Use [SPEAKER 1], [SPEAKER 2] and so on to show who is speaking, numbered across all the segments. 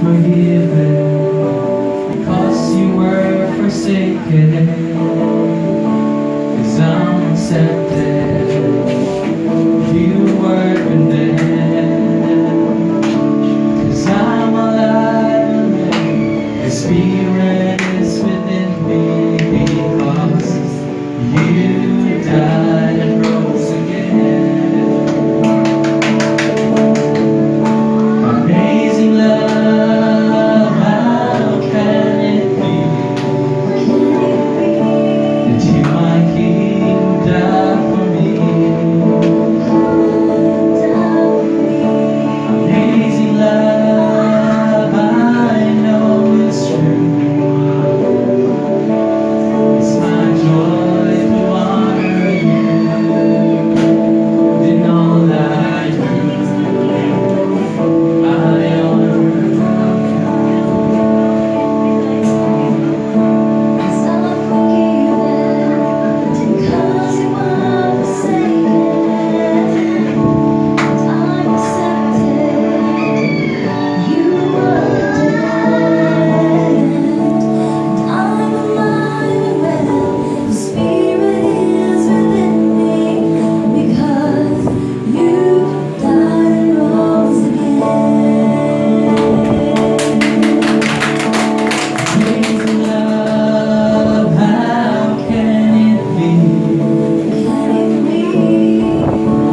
[SPEAKER 1] forgiven because you were forsaken. 'Cause I'm accepted, you were condemned. 'Cause I'm alive and the Spirit is within me because you died and rose again. Amazing love, how can it be that you, my King, died for me? Amazing love, I know it's true. It's my joy to honor you in all I do. I honor amazing love, how can it be?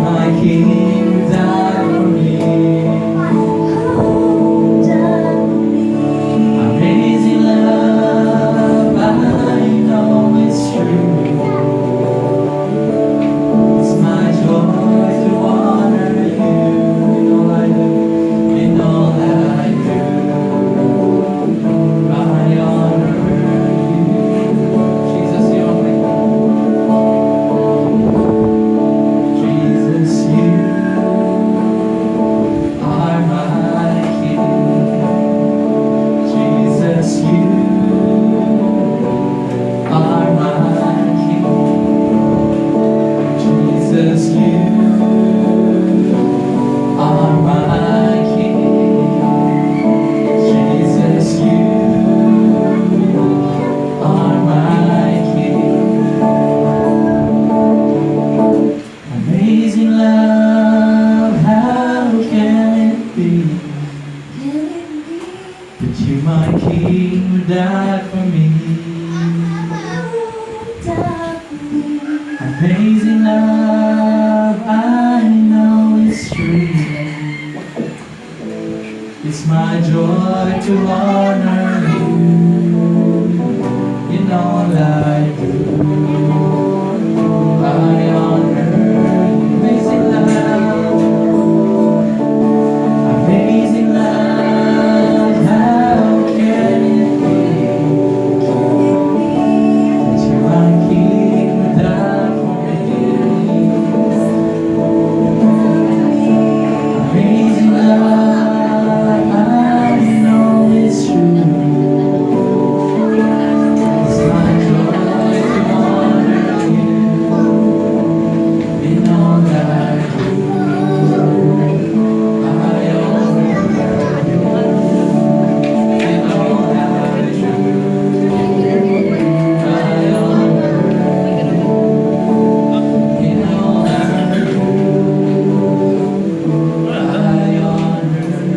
[SPEAKER 1] My King died for me. Amazing love, I know it's true. It's my joy to honor you in all I do, in all I do. I honor you. Jesus, you are my Jesus, you are my King. Jesus, you are my King. Jesus, you are my King. Jesus, you are my King. Amazing love, how can it be that you, my King, would die for me? Amazing love, I know it's true. It's my joy to honor you in all I do. I honor amazing love, amazing love. How can it be that you, my King, would die for me? Amazing love, I know it's true. It's my joy to honor you in all that I do. I honor you in all that I do. I honor you in all that I do. I honor you.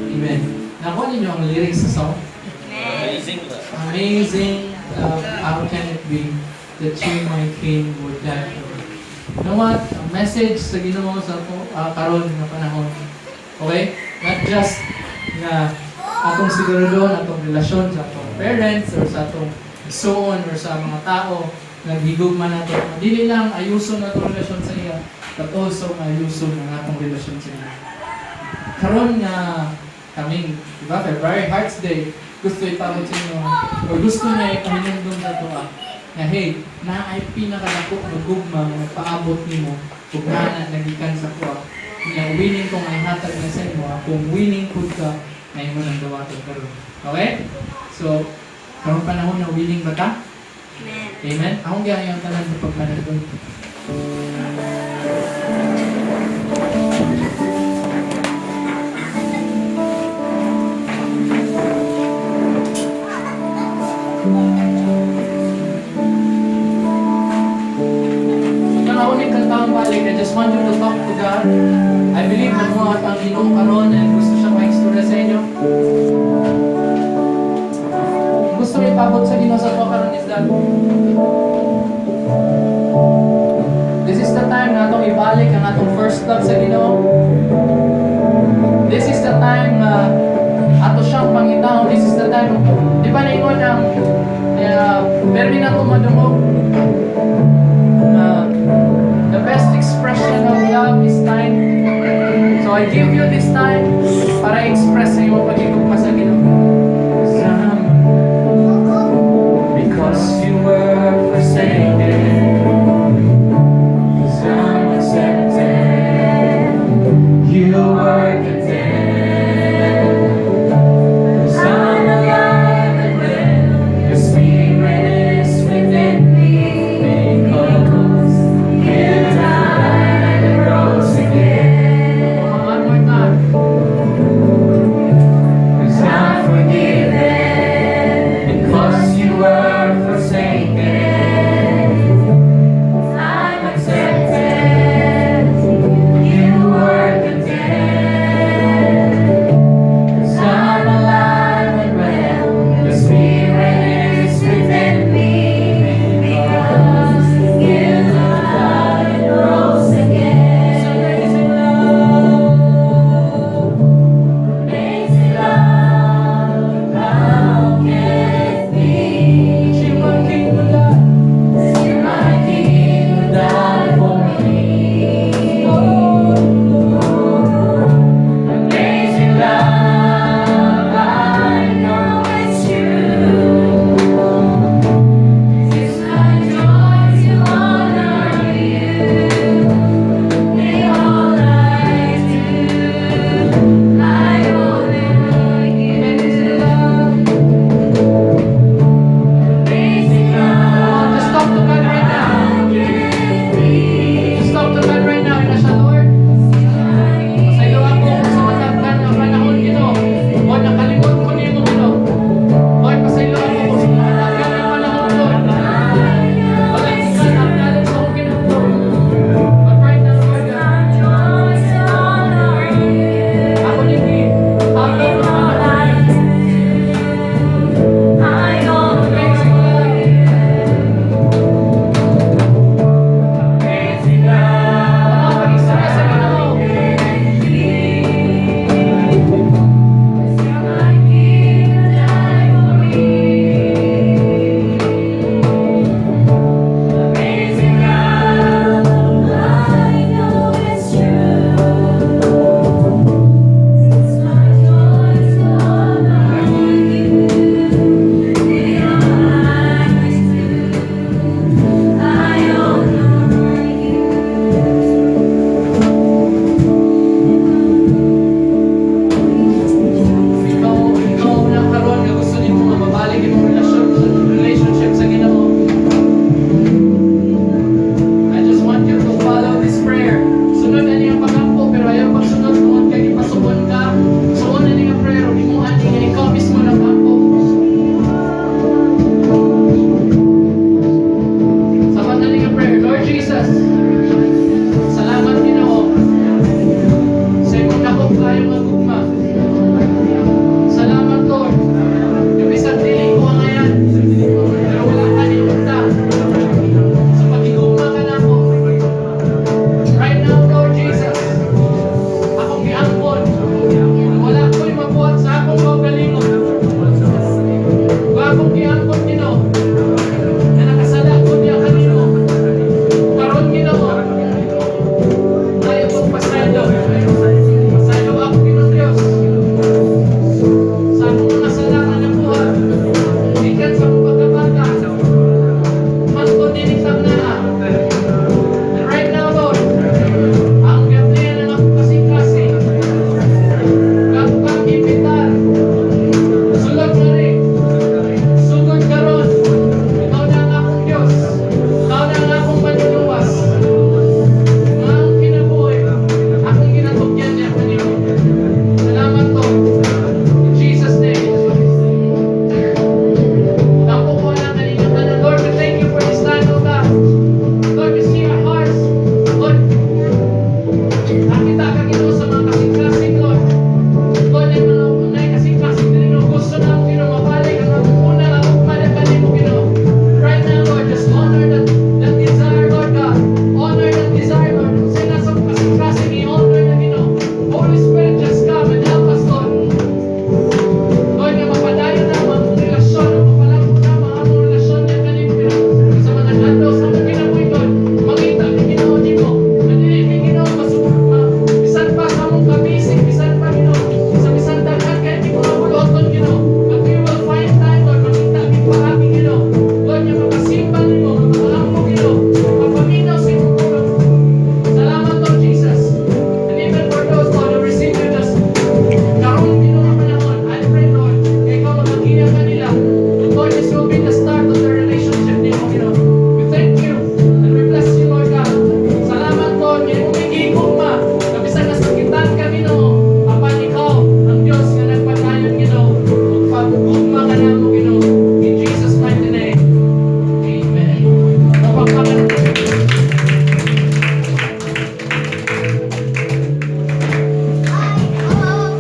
[SPEAKER 1] Amen. Nakuha ninyo ang lyrics sa song?
[SPEAKER 2] Amazing love.
[SPEAKER 1] Amazing love, how can it be that you, my King, would die for me? You know what? Ang message sa Ginoo sa karon nga panahon. Okay? Not just nga atong siguradon, atong relasyon sa atong parents or sa atong igsoon or sa mga tao naghigugma nato. Dili lang ayuson atong relasyon sa iya, but also ayuson ang atong relasyon sa iya. Karon nga kaming, di ba, February Hearts Day, gusto ipabot sa inyo, o gusto niya ipahinumdum sa toa, na hey, na ay pinakadako na gugma nga paabot nimo kung na nagikan sa kuha. Nga winning kong ang hatag na sa inyo, kung winning food ka, na imo nang gawaton karon. Okay? So, karong panahon na willing ba ka? Amen? Akong gaya yung tanan ng pagmanagod. I just want you to talk to God. I believe na mo at ang Ginoo karon and gusto siya ma-explore sa inyo. Gusto rin pabot sa Ginoo sa karon is that this is the time na itong ibalik ang atong first love sa Ginoo. This is the time na ato siyang pangitaw. This is the time, di ba naingon ang permi na tumadungog? The best expression of love is time. So I give you this